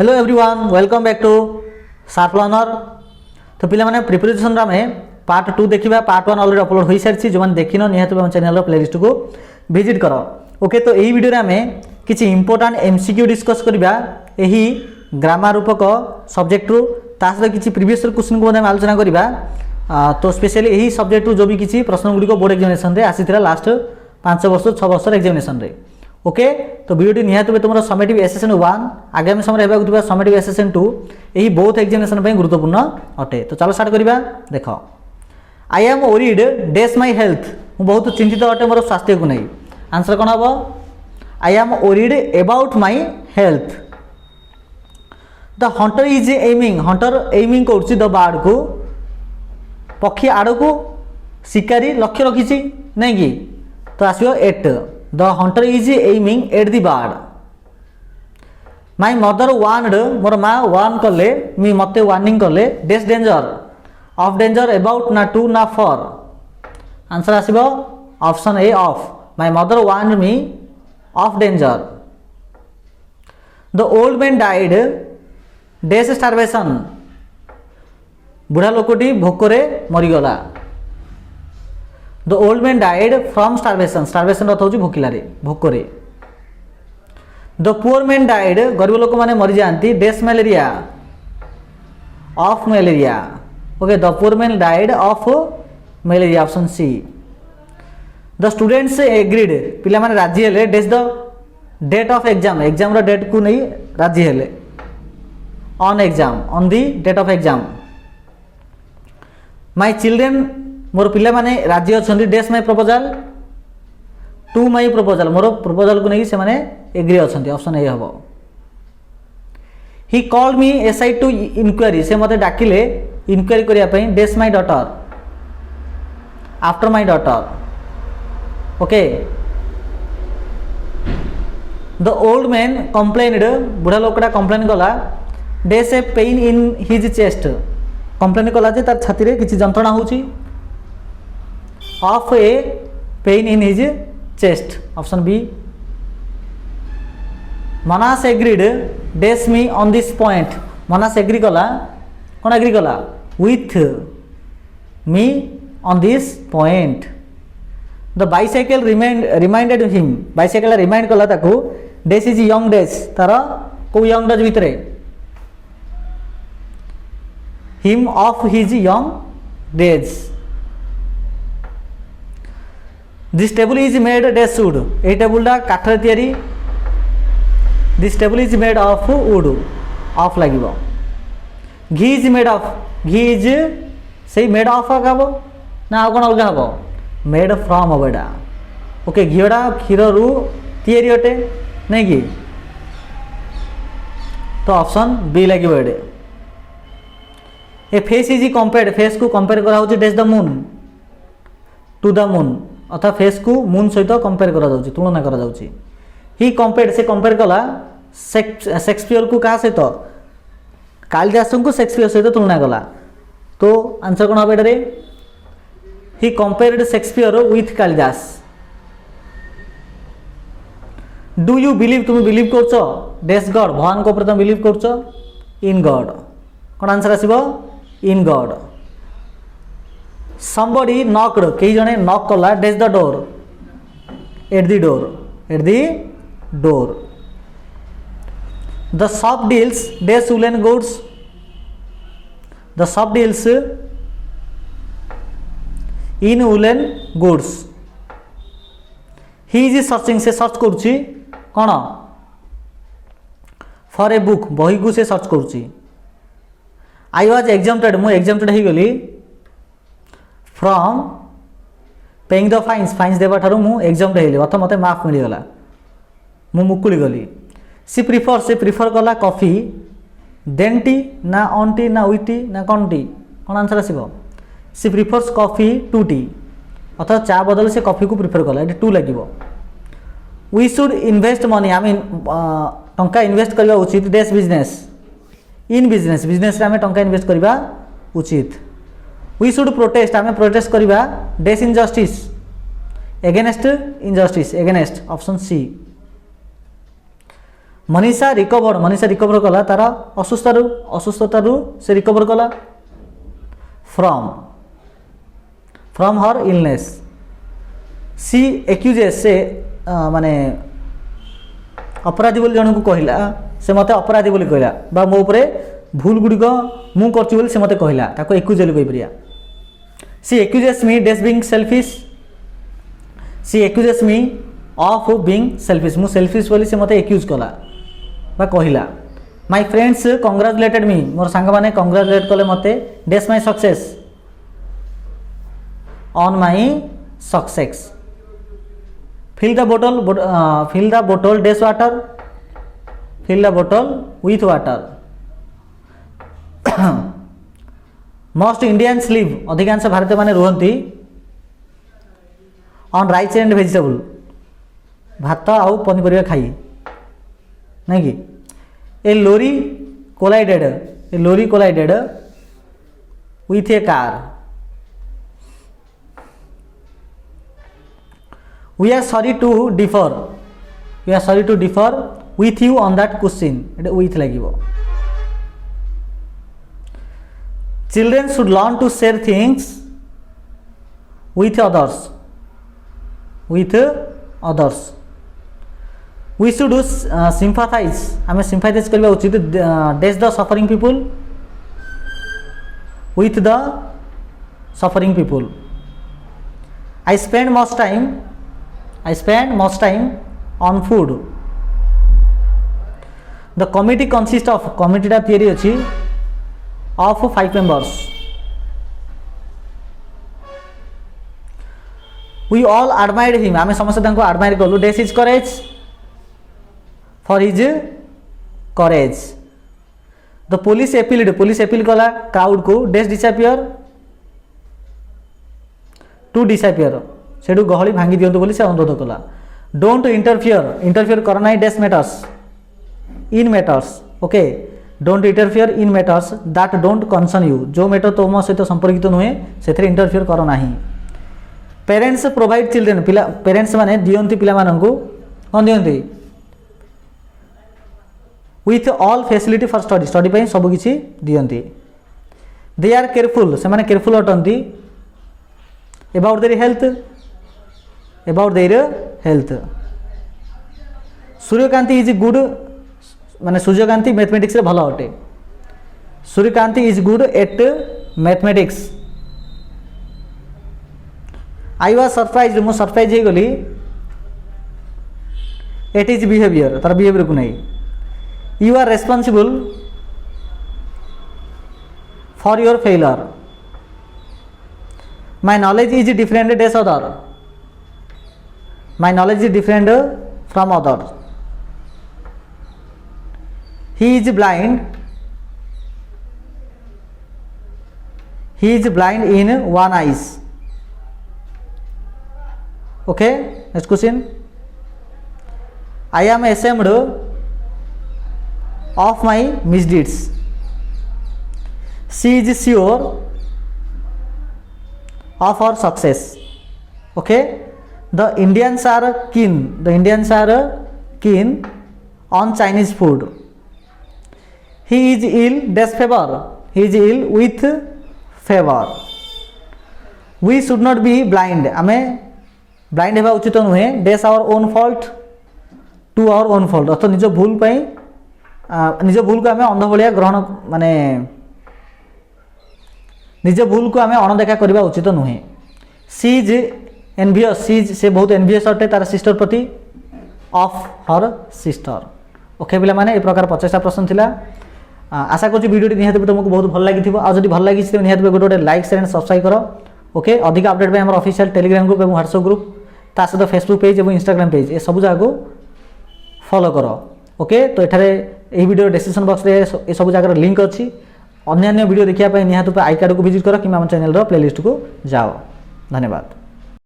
Hello everyone welcome back to Sharp Learner. तो पिला माने प्रिपरेशन आम पार्ट 2 देखा। पार्ट 1 ऑलरेडी अपलोड हो सारी जो मैंने देखिन निहत चैनल प्लेलिस्ट को विजिट कर। ओके तो यही वीडियो आम किसी इंपोर्टाट एमसीक्यू डिस्कस करवा यही ग्रामर रूपक सब्जेक्ट रू ता सहित किसी प्रीवियस क्वेश्चन को आलोचना करवा। तो स्पेशली यही सब्जेक्ट रू जो भी किसी प्रश्न गुड़िक बोर्ड एग्जामिनेशन रे आसी लास्ट 5 वर्ष 6 वर्ष एग्जामिनेशन रे। ओके तो वीडियो निहत तुम समेटिव एसेसन 1 आगामी समय होगा समेटिव एसेसन 2 यही बहुत एग्जामिनेशन गुरुत्वपूर्ण अटे। तो चलो स्टार्ट करवा। देख I am worried this my health मु बहुत चिंतित अटे मोर स्वास्थ्य को नहीं। आंसर कौन हम? आई am worried about my health. The hunter is aiming Hunter aiming कर द बार्ड को पक्षी आड़ को शिकारी लक्ष्य रखी नहीं कि तो आसो at the hunter is aiming at the bird. My mother warned मोर माँ वार्न कले मी मत वार्निंग कले dash danger of danger about ना टू ना फॉर। आंसर आसो option A of my mother warned me of danger. The old man died dash starvation बुढ़ा लोकटी भोकरे मरीगला। The old man died from starvation starvation अर्थ हूँ भोकिलारे भोकरे। द पुअर मैन डाइड गरीब लोक मैंने मरी जाती dash malaria of malaria. Okay the poor man died of malaria option C. The students agreed पिला माने राजी हेले dash the date of exam exam रो डेट को नहीं राजी हेले on exam on the date of exam. My children मोर पिला माने राजी अच्छा dash my proposal to my proposal मोर प्रपोजल को नहीं से माने एग्री अच्छा ऑप्शन ए हम। He called me SI to inquiry से मते डाकिले इनक्वारी करने dash my daughter after my daughter. Okay the old man complained बुढ़ा लोकटा कंप्लेन कला dash a pain in his chest complain कला जे तार छाती रे किछि जंत्रणा होची of a pain in his chest option B. Manas agreed dash me on this point Manas agree कला कौन एग्री कला with me on this point. The bicycle reminded him bicycle remind कला ताकू डेस इज यंग डेज तार को young days भितर him of his young days. This table is made dash wood ये टेबुलटा काठर तैयारी this table is made of wood of लगे। Ghee is made of ghee is से मेड ऑफ हम ना आउ कौन अलग हम मेड फ्रॉम हम एटा। ओके घीटा क्षीर रु तैयारी अटे नहीं कि तो ऑप्शन बी लगे। A face is compared face को कंपेयर करा होची dash the moon to the moon अर्थात फेस को मून सहित कंपेयर करा जाउची तुलना करा जाउची। ही कंपेयर्ड से कंपेयर कला शेक्सपियर को क्या सहित कालिदास को शेक्सपियर सहित तुलना कला। तो आंसर कौन हम एटारे he compared Shakespeare with Kalidas. Do you believe तुम बिलीव कर डेस गॉड भगवान को तुम बिलीव कर इन गॉड कौन आंसर आसीबो इन गॉड। somebody knocked कई जने नॉक कला dash the door at the door at the door. The shop deals dash woollen goods the shop deals in woollen goods. He is searching से search करुच्ची कौन for a book बही को से search करुच्ची। आई वाज एग्जाम्प्टेड मु exempted हो गली from paying the fines fines देवा ठारू मु एग्जाम हेली अथ मते माफ मिलगला मु मुकुली गली। सी प्रिफर कला कॉफी देन टी ना ऑन टी ना विथ टी ना कौन टी कौन आंसर आसीबो she prefers coffee to tea अर्थात चा बदल से कॉफी को प्रिफर कला ये टू लगे। वी शुड इन्वेस्ट मनी आम टंका इन्वेस्ट करवा उचित डेस बिजनेस इन बिजनेस बिजनेस आम टंका इन्वेस्ट करवा उचित। वी शुड प्रोटेस्ट आम प्रोटेस्ट करवा डेस injustice against injustice against option C. Manisha recover कला तार असुस्थतारू से रिकवर कला from her illness. C accuses से माने अपराधी बोली जन को कहला से मते अपराधी बोली कहला बा मो उपरे भूल गुड़िक मु करछि बोली से मते कहला ताको एक्यूज बोली कहि परिया। She accuses me dash being selfish. She accuses me of being selfish. मु सेल्फिश बोली से मते एक्यूज कला बा कहला। My friends congratulated me. मोर सांग माने कंग्रेचुलेट कले मते dash my success on my success. fill the bottle dash water। fill the bottle with water। most Indians live अधिकांश भारतीय माने रुहंती on rice and vegetable भात आउ पनीपरिया खाई नहीं कि। ए lorry collided with a car। We are sorry to differ with you on that question। Etah with लागिवो। Children should learn to share things with others। We should sympathize। हमें sympathize करबा उचित dash the suffering people with the suffering people। I spend most time on food। The committee consists of committee टा theory अछि of 5 members। We all admired him। आमे समस्त तांको admire करलु dash his courage for his courage। The police appeal कला crowd को dash disappear to disappear। Sedu गहली भांगी दियंतु बोली से अनुरोध कला। डोंट इंटरफियर करना है dash matters in matters. Okay don't interfere in matters that don't concern you. जो मैटर तुम सहित संपर्कित नुहे से इंटरफियर कर ना। पेरेंट्स प्रोवाइड चिल्ड्रेन पेरेंट्स माने दियंती पिला मानंकु कोन दियंती with all facility for study पे सब किछि दियंती। दे आर केयरफुल से माने केयरफुल अटंती about their health. Suryakanti is good माने सूर्यकांति मैथमेटिक्स रे भलो अटे। Suryakanti is good at mathematics. I was surprise मु सरप्राइज हे गली एट इज बिहेवियर तार बिहेवियर को नहीं। You are responsible for your failure. My knowledge is different dash other. My knowledge is different from others। He is blind in one eyes। Okay, next question। I am ashamed of my misdeeds। She is sure of her success। Okay, the Indians are keen on Chinese food। He is ill with favor। We should not be blind। आमे blind हेबा उचित नुहे dash our own fault to our own fault. अर्थ निज भूल को आमे अंध भलिया ग्रहण माने निज भूल को आमे अणदेखा करबा उचित नुहे। सी इज एनवियस से बहुत एनवियस अटे तार सिस्टर प्रति ऑफ हर सिस्टर। ओके पिला माने ए प्रकार 50टा प्रश्न थिला। आशा करूँ वीडियो निहाती तुमको बहुत भल लगी आज भल लगी निहाती गोटे लाइक शेयर एंड सब्सक्राइब कर। ओके अधिक अपडेट आम ऑफिशियल टेलीग्राम ग्रुप और व्हाट्सएप ग्रुप ता सहित फेसबुक पेज और इंस्टाग्राम पेज ए सब जगह फॉलो कर। ओके तो ये वीडियो डिस्क्रिप्शन बॉक्स रे ए सब जगह लिंक अच्छी। अन्य वीडियो देखा निहाती आई कार्ड को विजिट कर कि चैनल प्लेलिस्ट को जाओ। धन्यवाद।